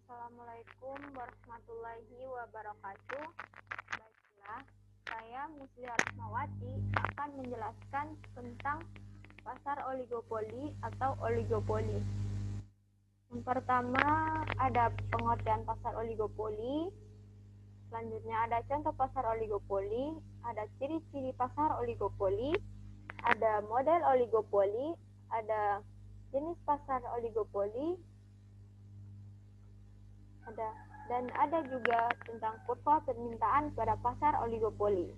Assalamualaikum warahmatullahi wabarakatuh. Baiklah, saya Muslia Rahmawati akan menjelaskan tentang pasar oligopoli atau oligopoli. Yang pertama ada pengertian pasar oligopoli. Selanjutnya ada contoh pasar oligopoli, ada ciri-ciri pasar oligopoli, ada model oligopoli, ada jenis pasar oligopoli, dan ada juga tentang kurva permintaan pada pasar oligopoli.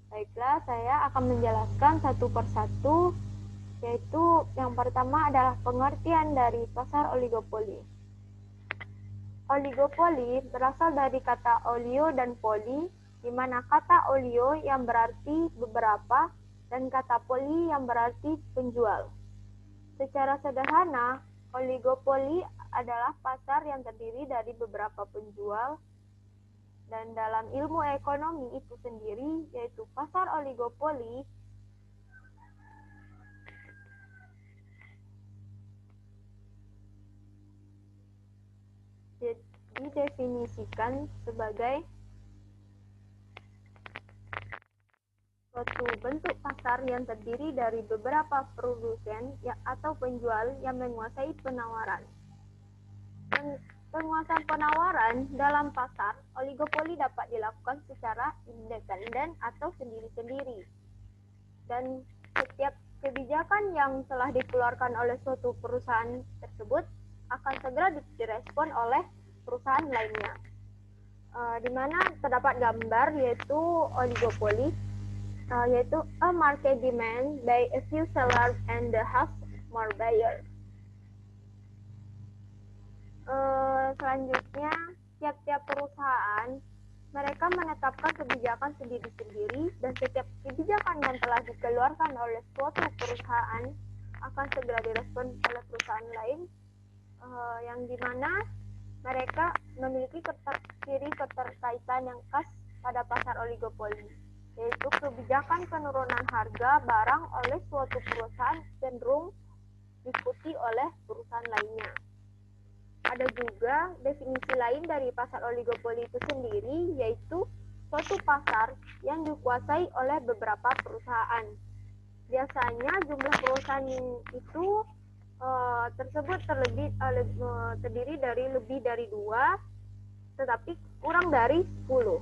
Baiklah, saya akan menjelaskan satu persatu, yaitu yang pertama adalah pengertian dari pasar oligopoli. Oligopoli berasal dari kata olio dan poli, di mana kata olio yang berarti beberapa dan kata poli yang berarti penjual. Secara sederhana, oligopoli adalah pasar yang terdiri dari beberapa penjual, dan dalam ilmu ekonomi itu sendiri, yaitu pasar oligopoli didefinisikan sebagai suatu bentuk pasar yang terdiri dari beberapa produsen atau penjual yang menguasai penawaran. Penguasaan penawaran dalam pasar oligopoli dapat dilakukan secara independen atau sendiri-sendiri. Dan setiap kebijakan yang telah dikeluarkan oleh suatu perusahaan tersebut akan segera direspon oleh perusahaan lainnya. Di mana terdapat gambar yaitu oligopoli, yaitu a market demand by a few sellers and the half more buyers. Selanjutnya, tiap-tiap perusahaan mereka menetapkan kebijakan sendiri-sendiri, dan setiap kebijakan yang telah dikeluarkan oleh suatu perusahaan akan segera direspon oleh perusahaan lain, yang dimana mereka memiliki ciri keterkaitan yang khas pada pasar oligopoli, yaitu kebijakan penurunan harga barang oleh suatu perusahaan cenderung diikuti oleh perusahaan lainnya. Ada juga definisi lain dari pasar oligopoli itu sendiri, yaitu suatu pasar yang dikuasai oleh beberapa perusahaan. Biasanya jumlah perusahaan itu tersebut terdiri dari lebih dari 2, tetapi kurang dari 10.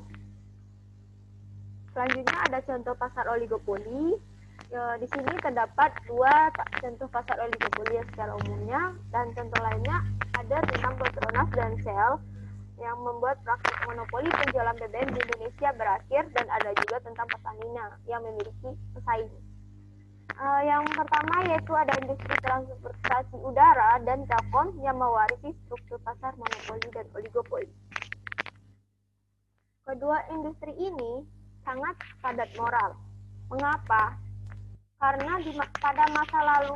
Selanjutnya ada contoh pasar oligopoli. Di sini terdapat 2 contoh pasar oligopoli secara umumnya, dan contoh lainnya ada tentang Petronas dan Shell yang membuat praktik monopoli penjualan BBM di Indonesia berakhir, dan ada juga tentang Pertamina yang memiliki pesaing. Yang pertama yaitu ada industri transportasi udara dan Telkom yang mewarisi struktur pasar monopoli dan oligopoli. Kedua industri ini sangat padat moral. Mengapa? Karena pada masa lalu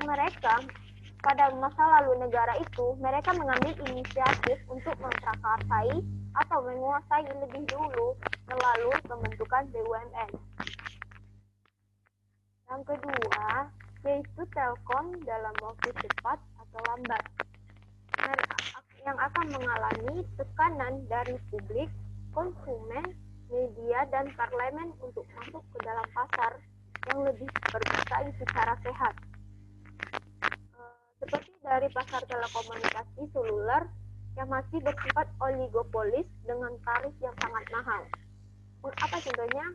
negara itu, mereka mengambil inisiatif untuk memprakarsai atau menguasai lebih dulu melalui pembentukan BUMN. Yang kedua, yaitu Telkom dalam waktu cepat atau lambat, yang akan mengalami tekanan dari publik, konsumen, media, dan parlemen untuk masuk ke dalam pasar yang lebih bersaing secara sehat. Seperti dari pasar telekomunikasi seluler yang masih bersifat oligopolis dengan tarif yang sangat mahal. Apa contohnya?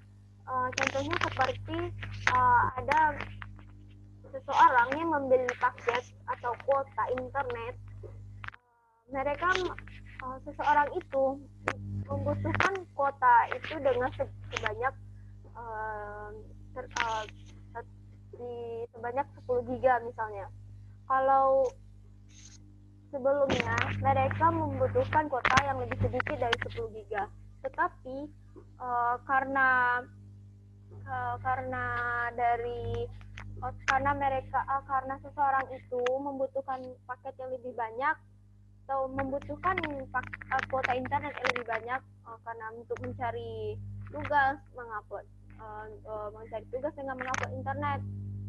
Contohnya seperti ada seseorang yang membeli paket atau kuota internet. Seseorang itu membutuhkan kuota itu dengan sebanyak 10 giga misalnya. Kalau sebelumnya mereka membutuhkan kuota yang lebih sedikit dari 10 giga, tetapi karena seseorang itu membutuhkan paket yang lebih banyak atau membutuhkan kuota internet yang lebih banyak karena untuk mencari tugas, dengan mengupload internet,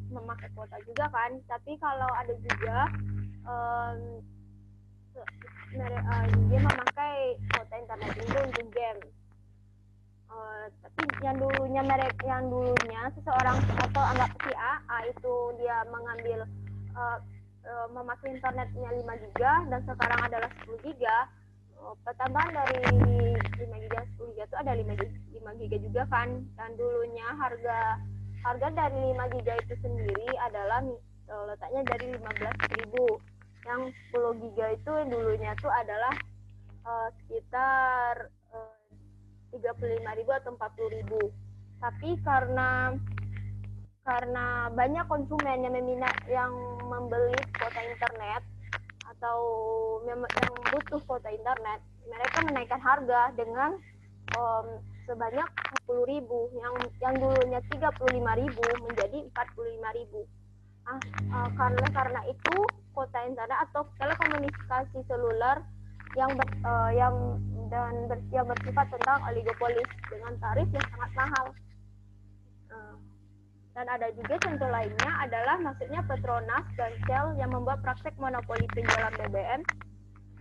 memakai kuota juga kan. Tapi kalau ada juga dia memakai kuota internet itu untuk game. Tapi yang dulunya seseorang atau anggap si A itu dia mengambil memakai internetnya 5 giga dan sekarang adalah 10 giga. Pertambahan dari 5 giga 10 giga itu ada 5 giga juga kan, dan dulunya harga dari 5 giga itu sendiri adalah letaknya dari 15.000. Yang 10 giga itu dulunya tuh adalah sekitar 35.000 atau 40.000. Tapi karena banyak konsumen yang membeli kuota internet atau yang butuh kuota internet, mereka menaikkan harga dengan sebanyak 10.000, yang dulunya 35.000 menjadi 45.000. Karena itu kuota internet atau telekomunikasi seluler yang bersifat tentang oligopolis dengan tarif yang sangat mahal. Dan ada juga contoh lainnya adalah maksudnya Petronas dan Shell yang membuat praktek monopoli penjualan BBM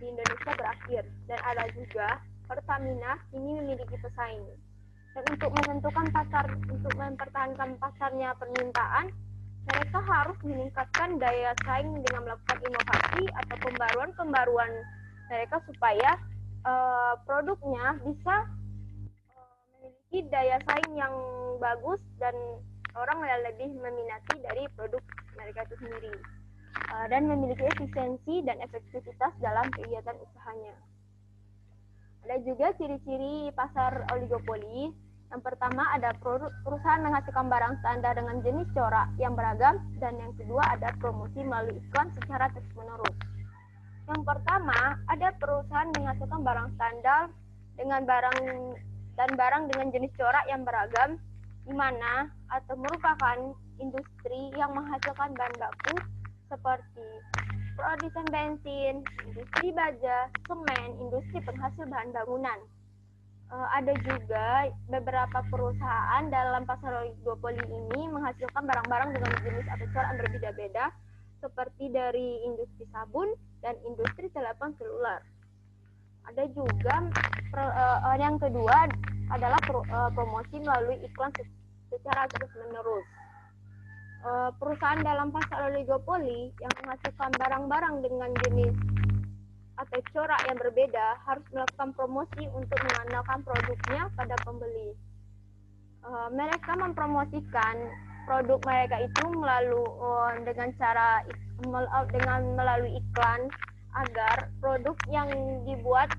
di Indonesia berakhir. Dan ada juga Pertamina ini memiliki pesaing. Dan untuk mempertahankan pasarnya permintaan, mereka harus meningkatkan daya saing dengan melakukan inovasi atau pembaruan mereka supaya produknya bisa memiliki daya saing yang bagus dan orang lebih meminati dari produk mereka itu sendiri, dan memiliki efisiensi dan efektivitas dalam kegiatan usahanya. Ada juga ciri-ciri pasar oligopoli. Yang pertama ada perusahaan menghasilkan barang standar dengan jenis corak yang beragam, dan yang kedua ada promosi melalui iklan secara terus-menerus. Yang pertama ada perusahaan menghasilkan barang standar dengan barang dengan jenis corak yang beragam, di mana atau merupakan industri yang menghasilkan bahan baku seperti produsen bensin, industri baja, semen, industri penghasil bahan bangunan. Ada juga beberapa perusahaan dalam pasar oligopoli ini menghasilkan barang-barang dengan jenis atau corak yang berbeda-beda, seperti dari industri sabun dan industri telepon seluler. Ada juga yang kedua adalah promosi melalui iklan secara terus-menerus. Perusahaan dalam pasar oligopoli yang menghasilkan barang-barang dengan jenis atau corak yang berbeda harus melakukan promosi untuk mengenalkan produknya pada pembeli. Mereka mempromosikan produk mereka itu melalui iklan agar produk yang dibuat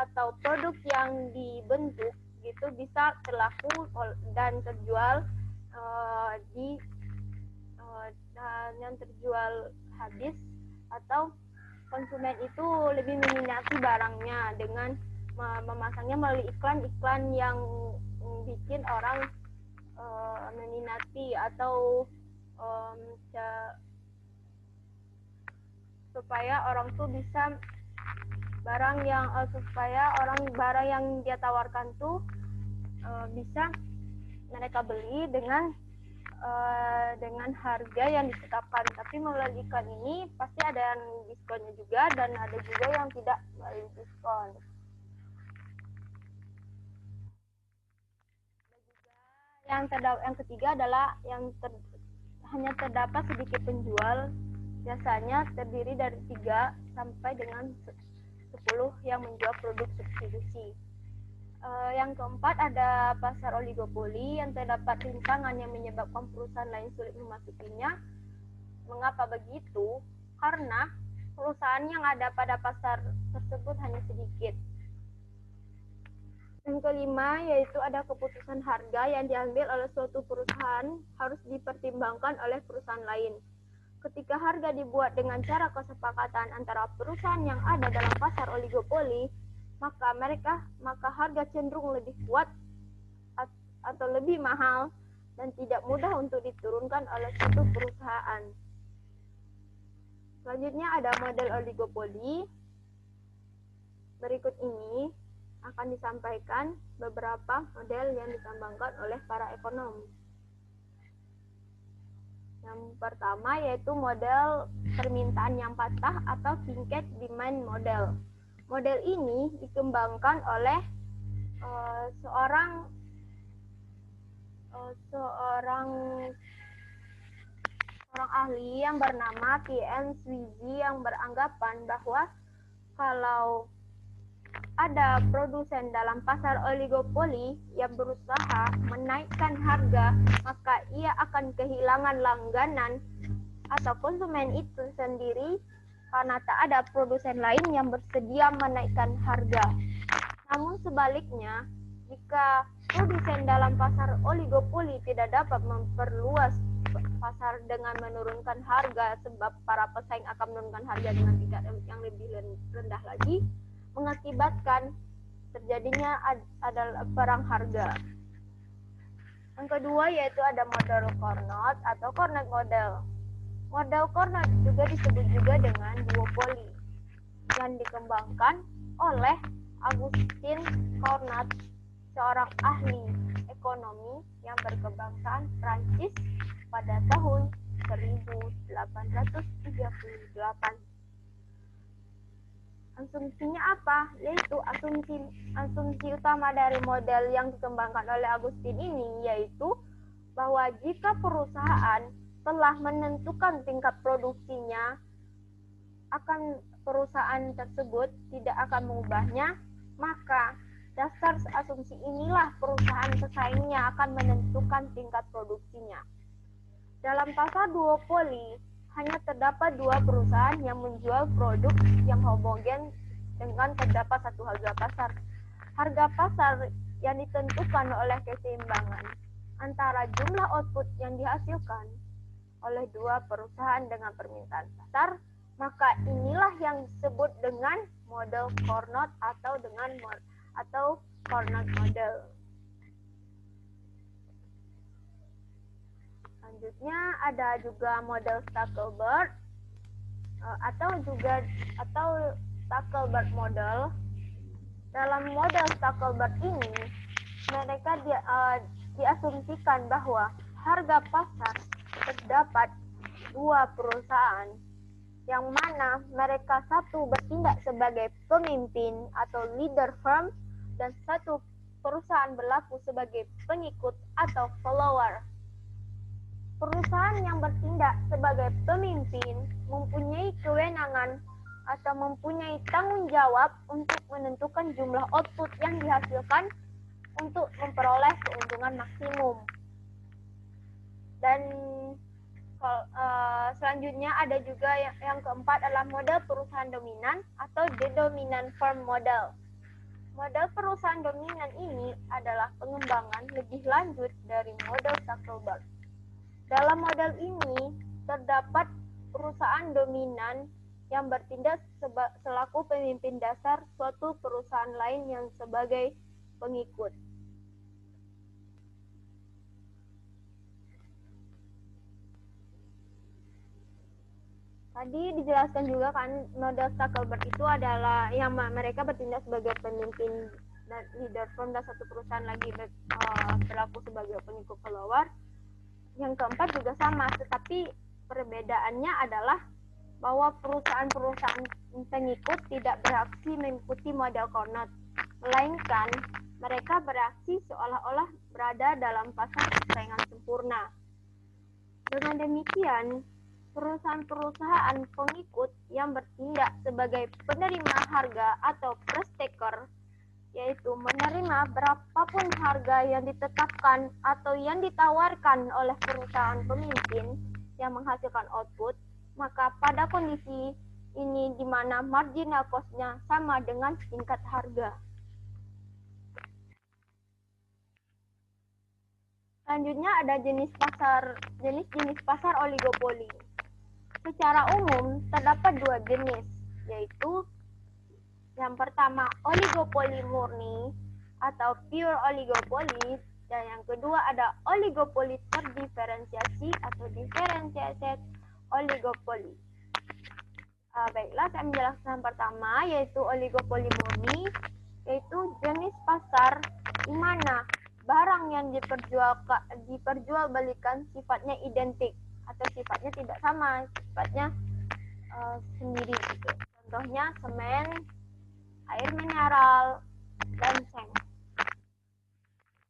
atau produk yang dibentuk gitu bisa terlaku dan terjual yang terjual habis, atau konsumen itu lebih meminati barangnya dengan memasangnya melalui iklan yang bikin orang meminati, atau supaya orang tuh bisa barang yang dia tawarkan tuh bisa mereka beli dengan harga yang ditetapkan. Tapi melalui iklan ini pasti ada yang diskonnya juga, dan ada juga yang tidak melalui diskon. Yang ketiga adalah hanya terdapat sedikit penjual, biasanya terdiri dari 3 sampai dengan 10 yang menjual produk substitusi. Yang keempat ada pasar oligopoli yang terdapat rintangan yang menyebabkan perusahaan lain sulit memasukinya. Mengapa begitu? Karena perusahaan yang ada pada pasar tersebut hanya sedikit. Yang kelima yaitu ada keputusan harga yang diambil oleh suatu perusahaan harus dipertimbangkan oleh perusahaan lain. Ketika harga dibuat dengan cara kesepakatan antara perusahaan yang ada dalam pasar oligopoli, maka harga cenderung lebih kuat atau lebih mahal dan tidak mudah untuk diturunkan oleh suatu perusahaan. Selanjutnya ada model oligopoli. Berikut ini akan disampaikan beberapa model yang dikembangkan oleh para ekonom. Yang pertama yaitu model permintaan yang patah atau Kinkade Demand Model. Model ini dikembangkan oleh seorang ahli yang bernama P.M. Sweezy yang beranggapan bahwa kalau ada produsen dalam pasar oligopoli yang berusaha menaikkan harga, maka ia akan kehilangan langganan atau konsumen itu sendiri karena tak ada produsen lain yang bersedia menaikkan harga. Namun sebaliknya, jika produsen dalam pasar oligopoli tidak dapat memperluas pasar dengan menurunkan harga sebab para pesaing akan menurunkan harga dengan tingkat yang lebih rendah lagi, mengakibatkan terjadinya adalah perang harga. Yang kedua yaitu ada model Carnot atau Carnot model. Model Carnot juga disebut juga dengan duopoli yang dikembangkan oleh Augustin Carnot, seorang ahli ekonomi yang berkebangsaan Prancis pada tahun 1838. Asumsinya apa? Yaitu asumsi utama dari model yang dikembangkan oleh Augustin ini yaitu bahwa jika perusahaan telah menentukan tingkat produksinya, akan perusahaan tersebut tidak akan mengubahnya, maka dasar asumsi inilah perusahaan pesaingnya akan menentukan tingkat produksinya. Dalam pasar duopoli, hanya terdapat dua perusahaan yang menjual produk yang homogen dengan terdapat satu harga pasar. Harga pasar yang ditentukan oleh keseimbangan antara jumlah output yang dihasilkan oleh dua perusahaan dengan permintaan pasar, maka inilah yang disebut dengan model Carnot atau Carnot model. Selanjutnya ada juga model Stackelberg atau Stackelberg model. Dalam model Stackelberg ini, mereka diasumsikan bahwa harga pasar terdapat dua perusahaan yang mana mereka satu bertindak sebagai pemimpin atau leader firm dan satu perusahaan berlaku sebagai pengikut atau follower. Perusahaan yang bertindak sebagai pemimpin mempunyai kewenangan atau mempunyai tanggung jawab untuk menentukan jumlah output yang dihasilkan untuk memperoleh keuntungan maksimum. Dan selanjutnya ada juga yang keempat adalah model perusahaan dominan atau the dominant firm model. Model perusahaan dominan ini adalah pengembangan lebih lanjut dari model Stackelberg. Dalam model ini terdapat perusahaan dominan yang bertindak selaku pemimpin dasar suatu perusahaan lain yang sebagai pengikut. Tadi dijelaskan juga kan model Stackelberg itu adalah yang mereka bertindak sebagai pemimpin dan leader firm dan satu perusahaan lagi berlaku sebagai pengikut follower. Yang keempat juga sama, tetapi perbedaannya adalah bahwa perusahaan-perusahaan pengikut tidak beraksi mengikuti model Carnot, melainkan mereka beraksi seolah-olah berada dalam pasar persaingan sempurna. Dengan demikian, perusahaan-perusahaan pengikut yang bertindak sebagai penerima harga atau price taker, yaitu menerima berapapun harga yang ditetapkan atau yang ditawarkan oleh perusahaan pemimpin yang menghasilkan output, maka pada kondisi ini di mana marginal cost-nya sama dengan tingkat harga. Selanjutnya ada jenis-jenis pasar oligopoli. Secara umum terdapat dua jenis, yaitu yang pertama oligopoli murni atau pure oligopoli, dan yang kedua ada oligopoli terdiferensiasi atau differentiated oligopoli. Baiklah, saya menjelaskan pertama yaitu oligopoli murni, yaitu jenis pasar di mana barang yang diperjualbelikan sifatnya identik atau sifatnya tidak sama, sifatnya sendiri gitu. Contohnya semen, air mineral, dan seng.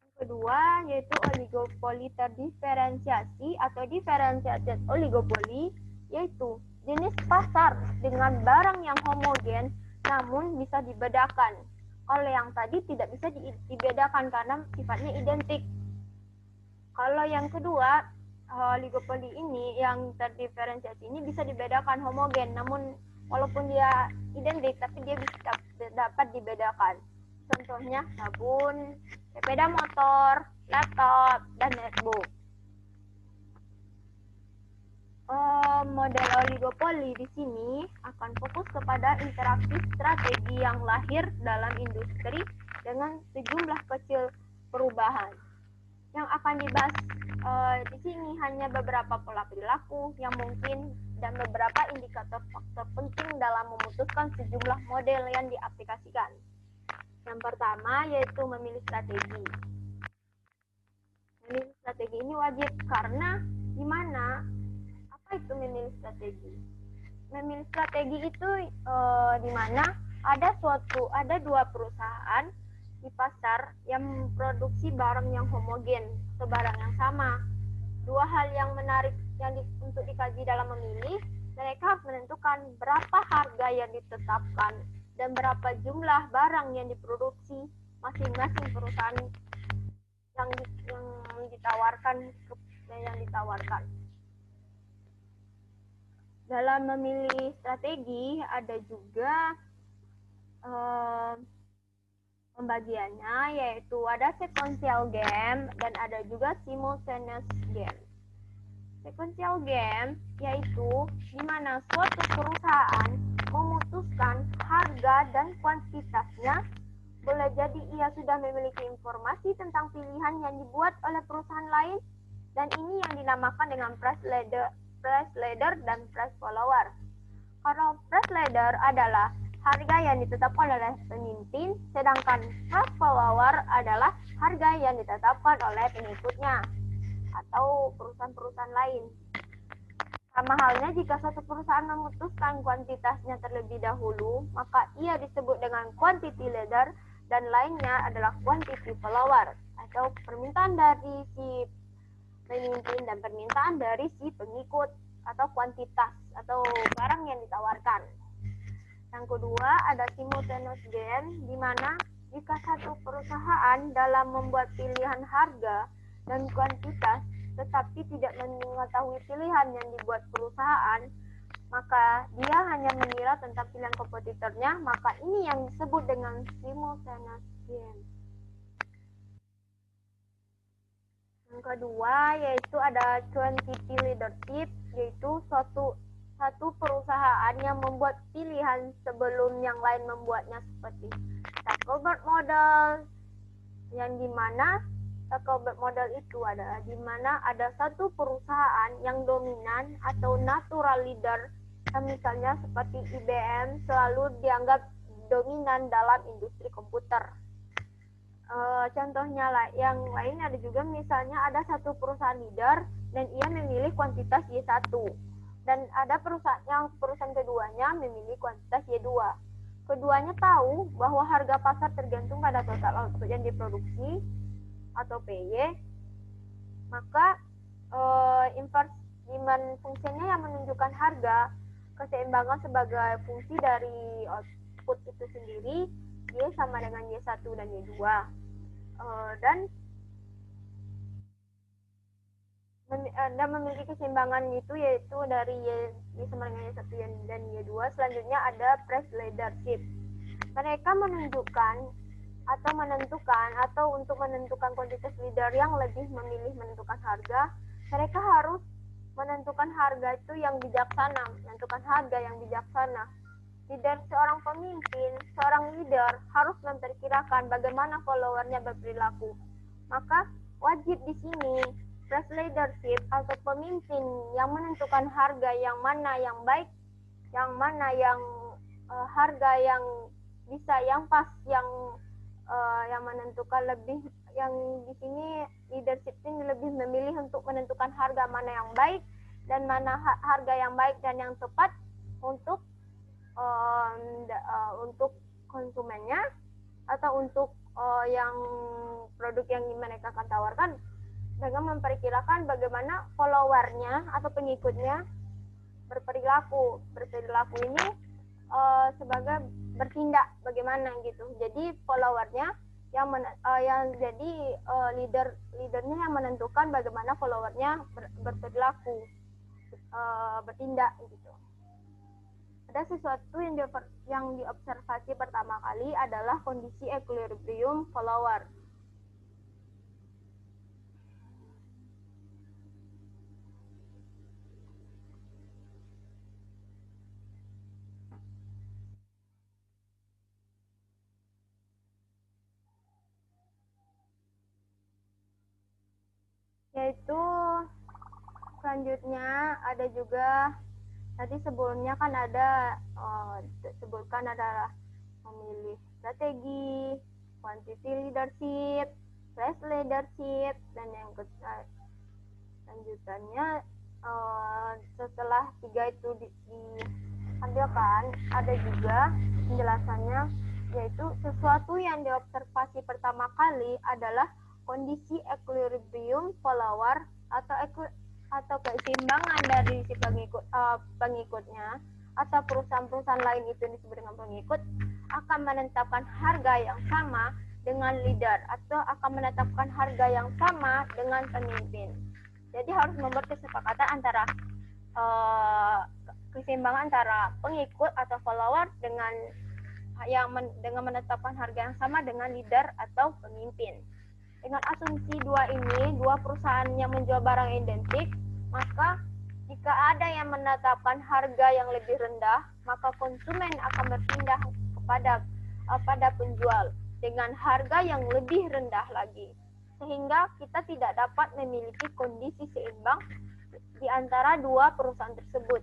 Yang kedua yaitu oligopoli terdiferensiasi atau diferensiated oligopoli, yaitu jenis pasar dengan barang yang homogen namun bisa dibedakan. Kalau yang tadi tidak bisa dibedakan karena sifatnya identik. Kalau yang kedua, oligopoli ini yang terdiferensiasi ini bisa dibedakan homogen, namun walaupun dia identik tapi dia bisa dapat dibedakan. Contohnya sabun, sepeda motor, laptop, dan netbook. Model oligopoli di sini akan fokus kepada interaksi strategi yang lahir dalam industri dengan sejumlah kecil perubahan. Yang akan dibahas di sini hanya beberapa pola perilaku yang mungkin dan beberapa indikator faktor penting dalam memutuskan sejumlah model yang diaplikasikan. Yang pertama yaitu memilih strategi. Memilih strategi ini wajib karena di mana itu memilih strategi. Memilih strategi itu di mana ada dua perusahaan di pasar yang memproduksi barang yang homogen atau barang yang sama. Dua hal yang menarik yang untuk dikaji dalam memilih, mereka harus menentukan berapa harga yang ditetapkan dan berapa jumlah barang yang diproduksi masing-masing perusahaan yang ditawarkan. Dalam memilih strategi ada juga pembagiannya, yaitu ada sequential game dan ada juga simultaneous game. Sequential game yaitu di mana suatu perusahaan memutuskan harga dan kuantitasnya. Boleh jadi ia sudah memiliki informasi tentang pilihan yang dibuat oleh perusahaan lain, dan ini yang dinamakan dengan price ladder dan price follower. Kalau price ladder adalah harga yang ditetapkan oleh pemimpin, sedangkan price follower adalah harga yang ditetapkan oleh pengikutnya atau perusahaan-perusahaan lain. Sama halnya jika satu perusahaan memutuskan kuantitasnya terlebih dahulu, maka ia disebut dengan quantity ladder dan lainnya adalah quantity follower atau permintaan dari si pemimpin dan permintaan dari si pengikut atau kuantitas atau barang yang ditawarkan. Yang kedua ada simultaneous game, di mana jika satu perusahaan dalam membuat pilihan harga dan kuantitas tetapi tidak mengetahui pilihan yang dibuat perusahaan, maka dia hanya mengira tentang pilihan kompetitornya, maka ini yang disebut dengan simultaneous game. Yang kedua yaitu ada quantity leadership, yaitu satu perusahaan yang membuat pilihan sebelum yang lain membuatnya, seperti Stackelberg model, yang dimana Stackelberg model itu adalah dimana ada satu perusahaan yang dominan atau natural leader, misalnya seperti IBM selalu dianggap dominan dalam industri komputer. Contohnya lah, yang lain ada juga misalnya ada satu perusahaan leader dan ia memilih kuantitas Y1 dan ada perusahaan keduanya memilih kuantitas Y2. Keduanya tahu bahwa harga pasar tergantung pada total output yang diproduksi atau PY, maka inverse demand function-nya yang menunjukkan harga keseimbangan sebagai fungsi dari output itu sendiri, Y sama dengan Y1 dan Y2. Dan memiliki keseimbangan itu yaitu dari Y sama dengan Y1 dan Y2. Selanjutnya ada price leadership. Mereka menunjukkan atau menentukan atau untuk menentukan kuantitas leader yang lebih memilih menentukan harga, mereka harus menentukan harga itu yang bijaksana, menentukan harga yang bijaksana. Leader seorang pemimpin, seorang leader harus memperkirakan bagaimana followernya berperilaku. Maka wajib di sini price leadership atau pemimpin yang menentukan harga yang mana yang baik, yang mana yang harga yang bisa yang pas, yang menentukan lebih, yang di sini leadership ini lebih memilih untuk menentukan harga mana yang baik dan mana harga yang baik dan yang tepat untuk untuk konsumennya atau untuk yang produk yang mereka akan tawarkan, dengan memperkirakan bagaimana followernya atau pengikutnya berperilaku. Berperilaku ini sebagai bertindak bagaimana gitu. Jadi followernya yang jadi leadernya yang menentukan bagaimana followernya berperilaku, bertindak gitu. Ada sesuatu yang diobservasi pertama kali adalah kondisi equilibrium follower. Yaitu selanjutnya ada juga tadi sebelumnya kan ada sebutkan adalah memilih strategi, quantity leadership, slash leadership, dan yang lanjutannya setelah tiga itu diambilkan ada juga penjelasannya, yaitu sesuatu yang diobservasi pertama kali adalah kondisi equilibrium follower atau keseimbangan dari si pengikutnya atau perusahaan-perusahaan lain itu disebut dengan pengikut akan menetapkan harga yang sama dengan leader atau akan menetapkan harga yang sama dengan pemimpin. Jadi harus membuat kesepakatan antara keseimbangan antara pengikut atau follower dengan menetapkan harga yang sama dengan leader atau pemimpin. Dengan asumsi dua perusahaan yang menjual barang identik, maka jika ada yang menetapkan harga yang lebih rendah, maka konsumen akan berpindah pada penjual dengan harga yang lebih rendah lagi. Sehingga kita tidak dapat memiliki kondisi seimbang di antara dua perusahaan tersebut.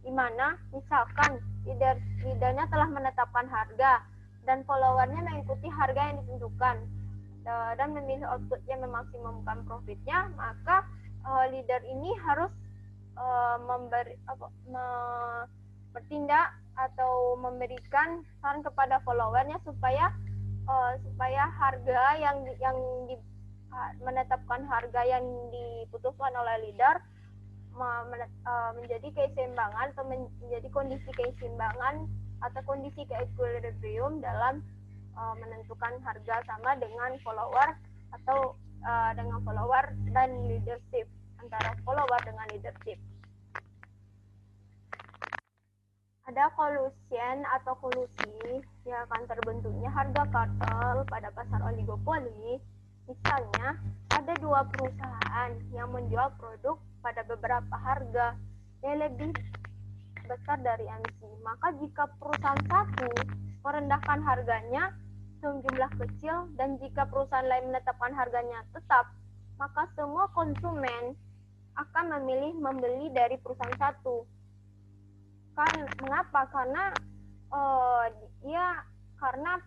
Di mana misalkan leadernya telah menetapkan harga dan followernya mengikuti harga yang ditentukan dan memilih output yang memaksimumkan profitnya, maka leader ini harus bertindak atau memberikan saran kepada followernya supaya harga yang menetapkan harga yang diputuskan oleh leader menjadi keseimbangan atau menjadi kondisi keseimbangan atau kondisi keequilibrium dalam menentukan harga sama dengan follower atau dengan follower dan leadership, antara follower dengan leadership. Ada collusion atau kolusi yang akan terbentuknya harga kartel pada pasar oligopoli. Misalnya, ada dua perusahaan yang menjual produk pada beberapa harga yang lebih besar dari MC. Maka jika perusahaan satu merendahkan harganya jumlah kecil dan jika perusahaan lain menetapkan harganya tetap, maka semua konsumen akan memilih membeli dari perusahaan satu. Mengapa? Karena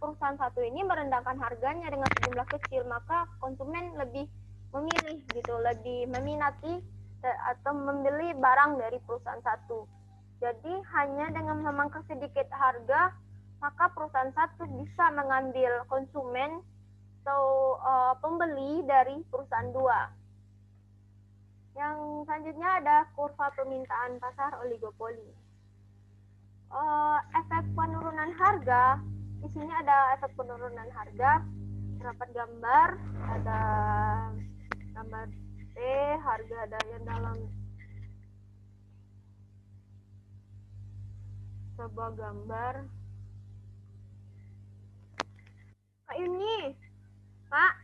perusahaan satu ini merendahkan harganya dengan sejumlah kecil, maka konsumen lebih memilih lebih meminati atau membeli barang dari perusahaan satu. Jadi hanya dengan memangkas sedikit harga, maka perusahaan satu bisa mengambil konsumen atau pembeli dari perusahaan dua. Yang selanjutnya ada kurva permintaan pasar oligopoli. Efek penurunan harga, di sini ada efek penurunan harga. Terdapat gambar, ada gambar T, harga ada yang dalam sebuah gambar. Ini Pak,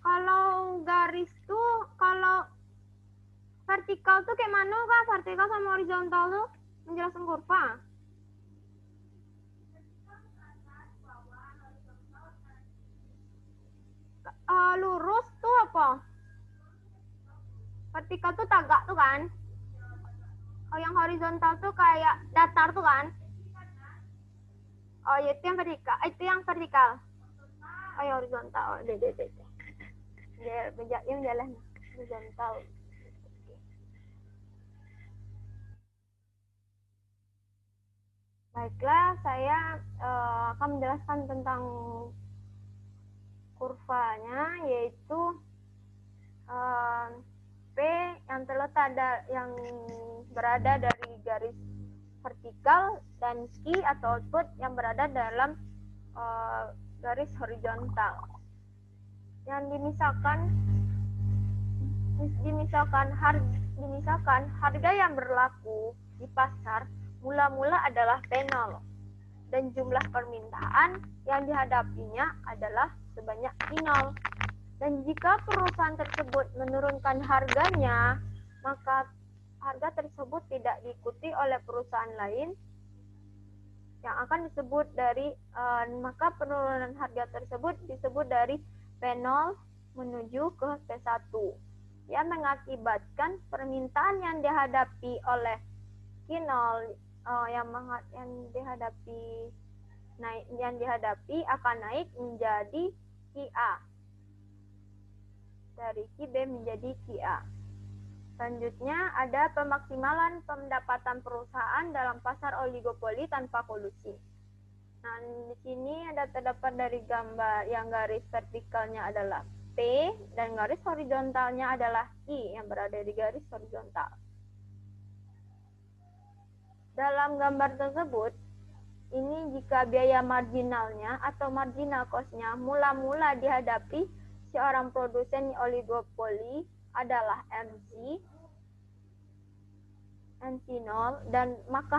kalau garis tuh, kalau vertikal tuh kayak mana Kak? Vertikal sama horizontal tuh menjelaskan kurva. Lurus tuh apa? Vertikal tuh tagak tuh kan? Oh, yang horizontal tuh kayak datar tuh kan? Oh, itu yang vertikal. Itu yang vertikal. Oh, yang horizontal. Oh, deh. Yang jalan horizontal. Baiklah, saya akan menjelaskan tentang kurvanya, yaitu P yang terletak yang berada dari garis vertikal dan Q atau output yang berada dalam garis horizontal. Yang misalkan harga yang berlaku di pasar mula-mula adalah P0 dan jumlah permintaan yang dihadapinya adalah sebanyak I0. Dan jika perusahaan tersebut menurunkan harganya, maka harga tersebut tidak diikuti oleh perusahaan lain yang akan disebut dari maka penurunan harga tersebut disebut dari P0 menuju ke P1 yang mengakibatkan permintaan yang dihadapi oleh Q0 yang dihadapi akan naik menjadi QA, dari QB menjadi QA. Selanjutnya ada pemaksimalan pendapatan perusahaan dalam pasar oligopoli tanpa kolusi. Nah, di sini terdapat dari gambar yang garis vertikalnya adalah P dan garis horizontalnya adalah I yang berada di garis horizontal. Dalam gambar tersebut, ini jika biaya marginalnya atau marginal cost-nya mula-mula dihadapi seorang produsen oligopoli adalah MC 0 dan maka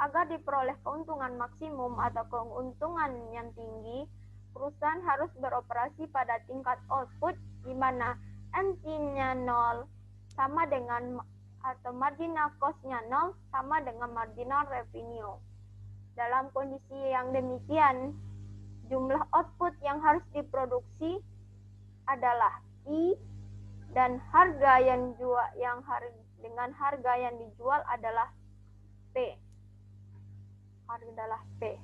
agar diperoleh keuntungan maksimum atau keuntungan yang tinggi, perusahaan harus beroperasi pada tingkat output di mana MC-nya 0 sama dengan atau marginal cost-nya 0 sama dengan marginal revenue. Dalam kondisi yang demikian, jumlah output yang harus diproduksi adalah I dan harga yang dengan harga yang dijual adalah P. Harga adalah P.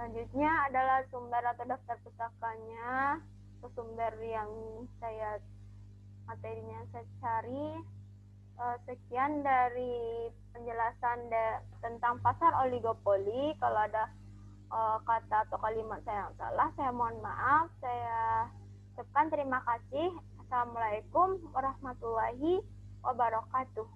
Selanjutnya adalah sumber atau daftar pustakanya, atau sumber yang materinya saya cari. Sekian dari penjelasan tentang pasar oligopoli. Kalau ada kata atau kalimat saya yang salah, saya mohon maaf. Saya ucapkan terima kasih. Assalamualaikum warahmatullahi wabarakatuh.